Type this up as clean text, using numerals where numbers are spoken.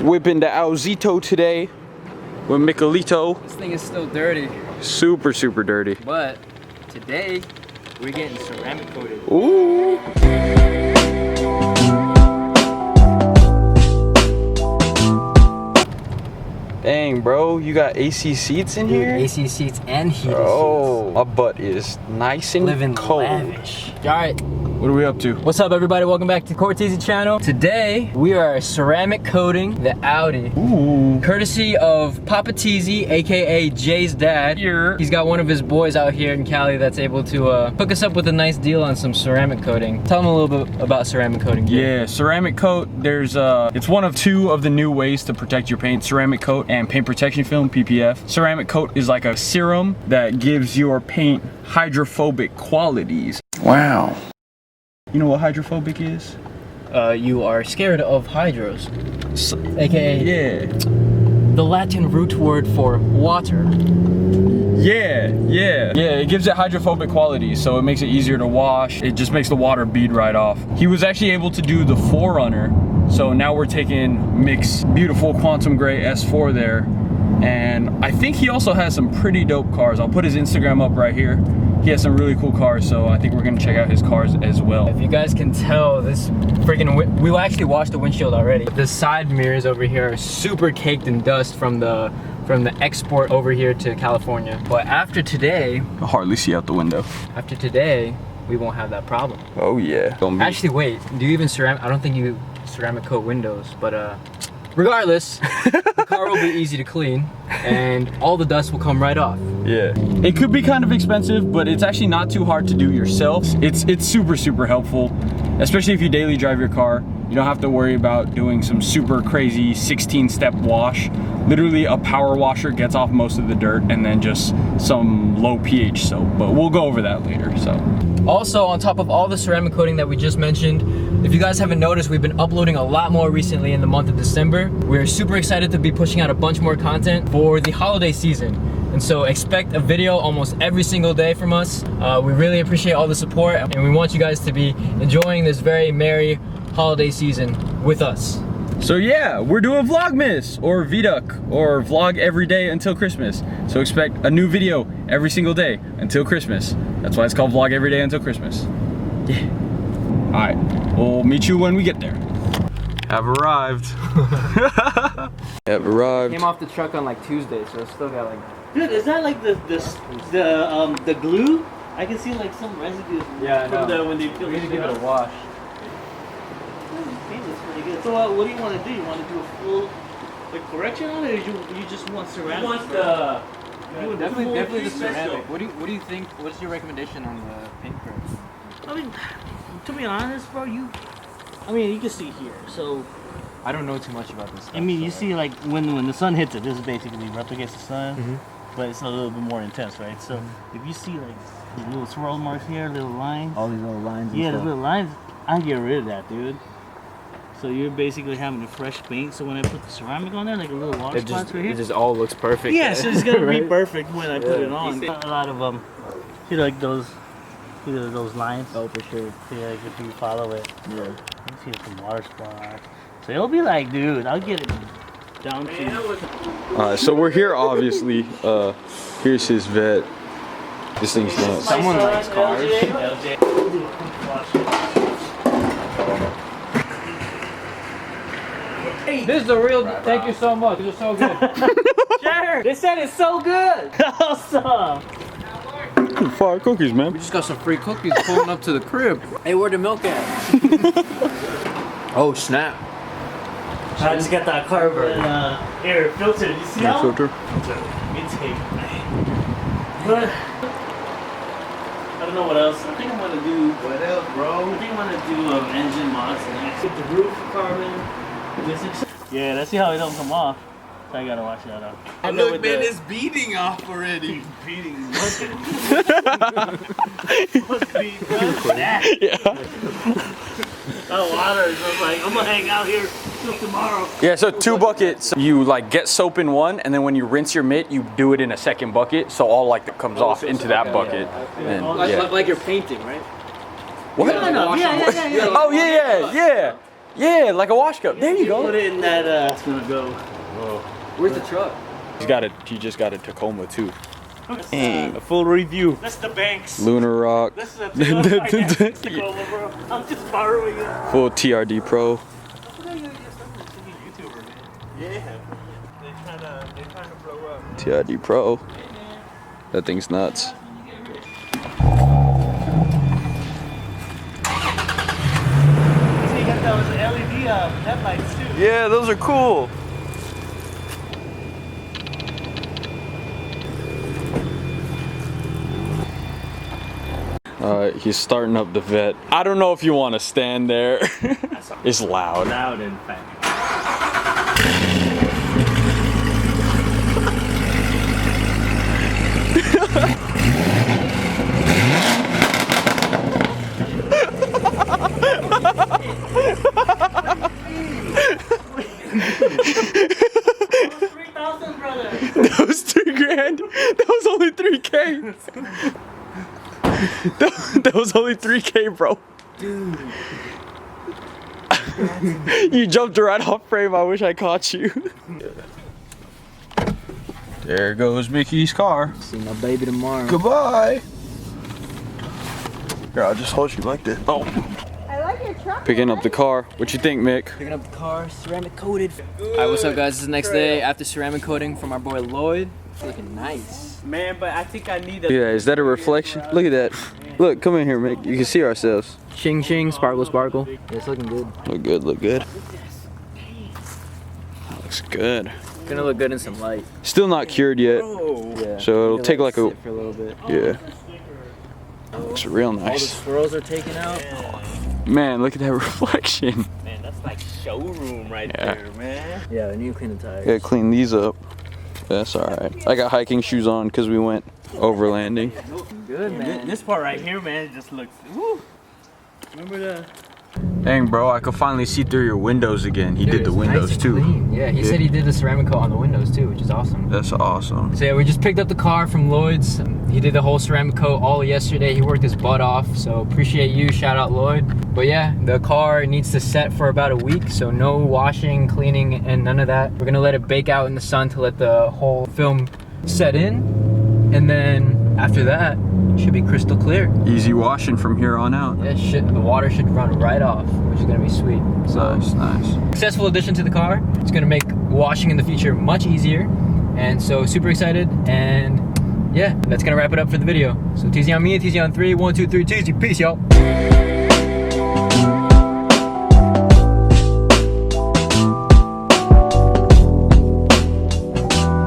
Whipping the Auzito today with Michelito. This thing is still dirty. Super, super dirty. But today, we're getting ceramic coated. Ooh. Dang, bro, you got AC seats in here? AC seats and heated Oh, seats. my butt is nice and Living cold. lavish. All right. What are we up to? What's up, everybody? Welcome back to Cortese channel. Today, we are ceramic coating the Audi. Ooh. Courtesy of Papa Teezy, aka Jay's dad. Here. He's got one of his boys out here in Cali that's able to hook us up with a nice deal on some ceramic coating. Tell him a little bit about ceramic coating, Jay. Yeah, ceramic coat, it's one of two of the new ways to protect your paint, ceramic coat and paint protection film, PPF. Ceramic coat is like a serum that gives your paint hydrophobic qualities. Wow. You know what hydrophobic is? You are scared of hydros, aka Yeah. the Latin root word for water. Yeah, it gives it hydrophobic qualities, so it makes it easier to wash. It just makes the water bead right off. He was actually able to do the 4Runner, so now we're taking Mick's beautiful Quantum Gray S4 there, and I think he also has some pretty dope cars. I'll put his Instagram up right here. He has some really cool cars, so I think we're gonna check out his cars as well. If you guys can tell, this freaking we actually washed the windshield already. The side mirrors over here are super caked in dust from the export over here to California. But after today, I hardly see out the window. after today, we won't have that problem. Oh yeah. Actually, wait, do you even ceramic? I don't think you ceramic coat windows, but regardless, the car will be easy to clean and all the dust will come right off. Yeah. It could be kind of expensive, but it's actually not too hard to do yourself. It's super, super helpful, especially if you daily drive your car. You don't have to worry about doing some super crazy 16-step wash. Literally a power washer gets off most of the dirt and then just some low pH soap, but we'll go over that later, so. Also, on top of all the ceramic coating that we just mentioned, if you guys haven't noticed, we've been uploading a lot more recently in the month of December. We're super excited to be pushing out a bunch more content for the holiday season. And so expect a video almost every single day from us. We really appreciate all the support and we want you guys to be enjoying this very merry holiday season with us. So yeah, we're doing Vlogmas or VDUC or vlog every day until Christmas. So expect a new video every single day until Christmas. That's why it's called Vlog Every Day Until Christmas. Yeah. All right, we'll meet you when we get there. Have arrived. Have arrived. Came off the truck on like Tuesday, so it's still got like. Dude, is that like the glue? I can see like some residue from when they peel We the need to shit give it a off. wash. Paint is pretty good. So what do you want to do? You want to do a full like correction on it, or you just want ceramic? You want the definitely the ceramic. What do you think? What's your recommendation on the paint curve? I mean, to be honest, bro, you can see here. So I don't know too much about this stuff. I mean, you see like when the sun hits it, this is basically replicates the sun, but it's a little bit more intense, right? So if you see like these little swirl marks here, little lines, all these little lines. yeah, the little lines, I get rid of that, dude. So you're basically having a fresh paint. So when I put the ceramic on there, like a little water spots right here, it just all looks perfect. yeah, so it's gonna Right? be perfect when I put it Yeah. on. A lot of see like those lines. Oh, for sure. See, like if you follow it, Yeah. you see some water spots. So it'll be like, dude, I'll get it down to. Alright, so we're here obviously. Here's his vet. This thing's nuts. Someone likes cars. This is the real. Thank you so much. You're so good. Sure. They said it's so good. Awesome. Fire cookies, man. We just got some free cookies pulling up to the crib. Hey, where the milk at? Oh snap! I just got that carbon air filter. You see that? Filter. Intake. But I don't know what else. I think I'm gonna do. What else, bro? I think I'm gonna do engine mods next. Get the roof carbon. Yeah, let's see how it don't come off. So I gotta watch that out. Look, man, it's beating off already. Beating. That water is just like, I'm gonna hang out here till tomorrow. Yeah, so 2 buckets. You like get soap in one, and then when you rinse your mitt, you do it in a second bucket, so all like that comes off into that bucket. And, yeah. Like you're painting, right? What? No, yeah. Oh yeah. Yeah, like a wash cup. There you Put go. it in that, it's gonna go. Where's the truck? He just got a Tacoma too. A full review. That's the banks. Lunar Rock. This is a Tacoma, bro. I'm just borrowing it. Full TRD Pro. Yeah. They trying to blow up. TRD Pro. That thing's nuts. So you got those LED headlights too. Yeah, those are cool. He's starting up the vet. I don't know if you want to stand there. It's loud. Loud and fast. That was $3,000. That was only 3K. That was only 3K, bro. Dude. You jumped right off frame. I wish I caught you. There goes Mickey's car. See my baby tomorrow. Goodbye. Here, I'll just hold you like this. Oh. I like your truck. Picking up the car. What you think, Mick? Picking up the car, ceramic coated. Alright, what's up guys? This is the next day after ceramic coating from our boy Lloyd. It's looking nice. Man, but I think I need Look at that. Is that a reflection? Look at that. Look, come in here, Mick. You can see ourselves. Shing shing, sparkle sparkle. Yeah, it's looking good. Look good, look good. Looks good. Gonna look good in some light. Still not cured yet. Yeah. So it'll take like a... sit for a little bit. Yeah. Looks real All the nice. swirls are taken out. Man, look at that reflection. Man, that's like showroom right Yeah. there, man. Yeah, I need to clean the tires. Gotta clean these up. That's alright. I got hiking shoes on because we went overlanding. Good, man. This part right here, man, just looks. Woo. Remember the? Dang, bro, I could finally see through your windows again. He Dude, did the it's nice windows and too. clean. Yeah, he said he did the ceramic coat on the windows too, which is awesome. That's awesome. So yeah, we just picked up the car from Lloyd's. He did the whole ceramic coat all yesterday. He worked his butt off, so appreciate you. Shout out Lloyd. But yeah, the car needs to set for about a week, so no washing, cleaning, and none of that. We're gonna let it bake out in the sun to let the whole film set in, and then after that, it should be crystal clear. Easy washing from here on out. Yeah, the water should run right off, which is gonna be sweet. So Nice, nice. successful addition to the car. It's gonna make washing in the future much easier, and so super excited. And yeah, that's gonna wrap it up for the video. So TZ on me and TZ on 3, 1, 2, 3, TZ. Peace, y'all.